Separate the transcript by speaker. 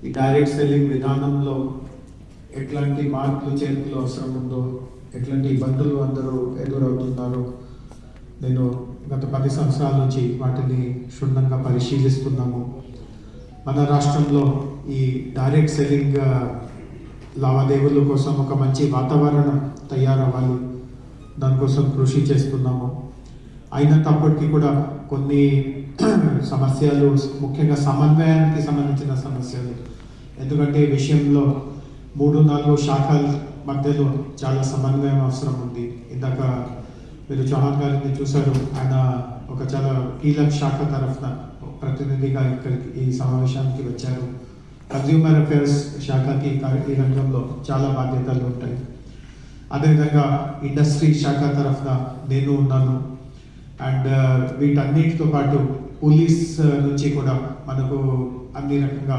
Speaker 1: ఈ direct selling విధానంలో ఎట్లాంటి మార్పులు చేర్పులు అవసరం ఉందో, ఎట్లాంటి ఇబ్బందులు అందరూ ఎదురవుతున్నారో నేను గత 10 సంవత్సరాల నుంచి వాటిని క్షుణ్ణంగా పరిశీలిస్తున్నాము. మన రాష్ట్రంలో ఈ డైరెక్ట్ సెల్లింగ్ లావాదేవీల కోసం ఒక మంచి వాతావరణం తయారవ్వాలి, దానికోసం కృషి చేస్తున్నాము. అయినప్పటికీ కూడా కొన్ని సమస్యలు, ముఖ్యంగా సమన్వయానికి సంబంధించిన సమస్యలు, ఎందుకంటే ఈ విషయంలో 3-4 శాఖల మధ్యలో చాలా సమన్వయం అవసరం ఉంది. ఇందాక మీరు చౌహాన్ గారిని చూశారు, ఆయన ఒక చాలా కీలక శాఖ తరఫున ప్రతినిధిగా ఇక్కడికి ఈ సమావేశానికి వచ్చారు. కన్జ్యూమర్ అఫేర్స్ శాఖకి ఈ రంగంలో చాలా బాధ్యతలు ఉంటాయి. అదేవిధంగా ఇండస్ట్రీ శాఖ తరఫున నేను ఉన్నాను. అండ్ వీటన్నిటితో పాటు పోలీస్ నుంచి కూడా మనకు అన్ని రకంగా